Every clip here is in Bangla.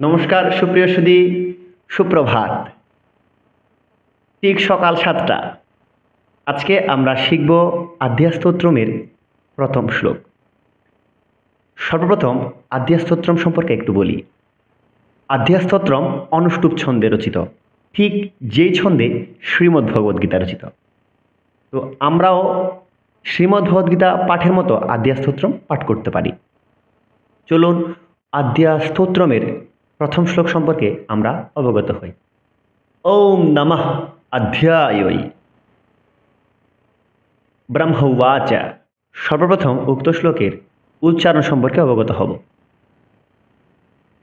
নমস্কার সুপ্রিয় সুধী, সুপ্রভাত। ঠিক সকাল 7টা। আজকে আমরা শিখব আদ্যাস্তোত্রমের প্রথম শ্লোক। সর্বপ্রথম আদ্যাস্তোত্রম সম্পর্কে একটু বলি। আদ্যাস্তোত্রম অনুষ্টুপ ছন্দে রচিত, ঠিক যেই ছন্দে শ্রীমদ্ভগবদ্গীতা রচিত। তো আমরাও শ্রীমদ্ভগবদ্গীতা পাঠের মতো আদ্যাস্তোত্রম পাঠ করতে পারি। চলুন আদ্যাস্তোত্রমের প্রথম শ্লোক সম্পর্কে আমরা অবগত হই। ওম নমঃ অধ্যায়ৈ ব্রহ্মোবাচ। সর্বপ্রথম উক্ত শ্লোকের উচ্চারণ সম্পর্কে অবগত হব।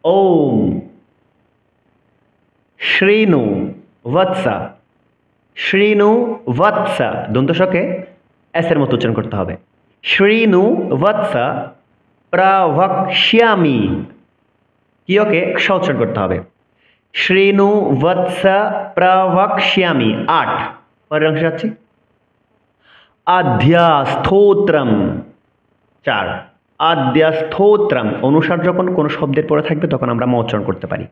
ওম শ্রীণু বৎস। শ্রীণু বৎস দন্তস্বকে এসের মতো উচ্চারণ করতে হবে। শ্রীণু বৎস প্রবক্ষ্যামি, কিয়কে ক্ষ উচ্চারণ করতে হবে। শ্রীণু বৎস প্রবক্ষ্যামি। 8 পরের অংশে যাচ্ছি। আদ্যাস্তোত্রম 4। আদ্যাস্তোত্রম অনুসার যখন কোনো শব্দের পরে থাকবে তখন আমরা ম উচ্চারণ করতে পারি।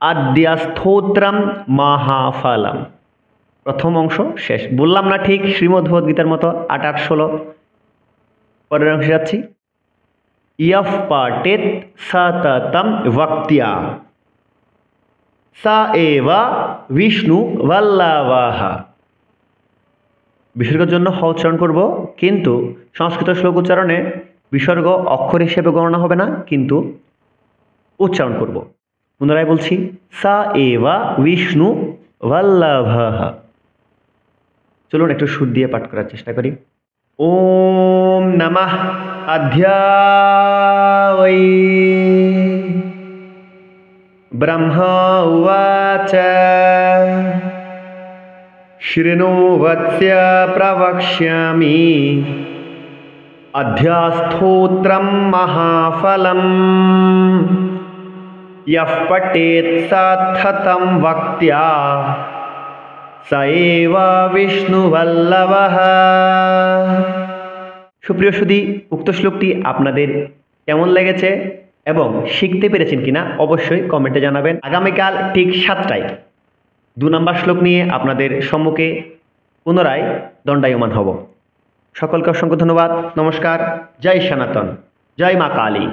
আদ্যাস্তোত্রম মহাফলম। প্রথম অংশ শেষ। বললাম না ঠিক শ্রীমদ্ভগবদ্গীতার মতো 8, 8, 16। পরের অংশে যাচ্ছি। ইয়ঃ পঠেৎ সততম ভক্ত্যা স এব বিষ্ণু বল্লভঃ। বিসর্গের জন্য হ উচ্চারণ করব, কিন্তু সংস্কৃত শ্লোক উচ্চারণে বিসর্গ অক্ষর হিসেবে গণনা হবে না, কিন্তু উচ্চারণ করব। পুনরায় বলছি, স এব বিষ্ণু বল্লভঃ। চলুন একটু সুর দিয়ে পাঠ করার চেষ্টা করি। ওম নমঃ অধ্যায়ৈ ব্রহ্মোবাচ শ্রীণু বৎস প্রবক্ষ্যামি আদ্যাস্তোত্রম মহাফলম ইয়ঃ পঠেৎ সততম ভক্ত্যা স এব বিষ্ণু বল্লভঃ। সুপ্রিয় সুধী, উক্ত শ্লোকটি আপনাদের কেমন লেগেছে এবং শিখতে পেরেছেন কিনা অবশ্যই কমেন্টে জানাবেন। আগামীকাল ঠিক 7টায় 2 নম্বর শ্লোক নিয়ে আপনাদের সম্মুখে পুনরায় দণ্ডায়মান হব। সকলকে অসংখ্য ধন্যবাদ। নমস্কার। জয় সনাতন, জয় মা কালী।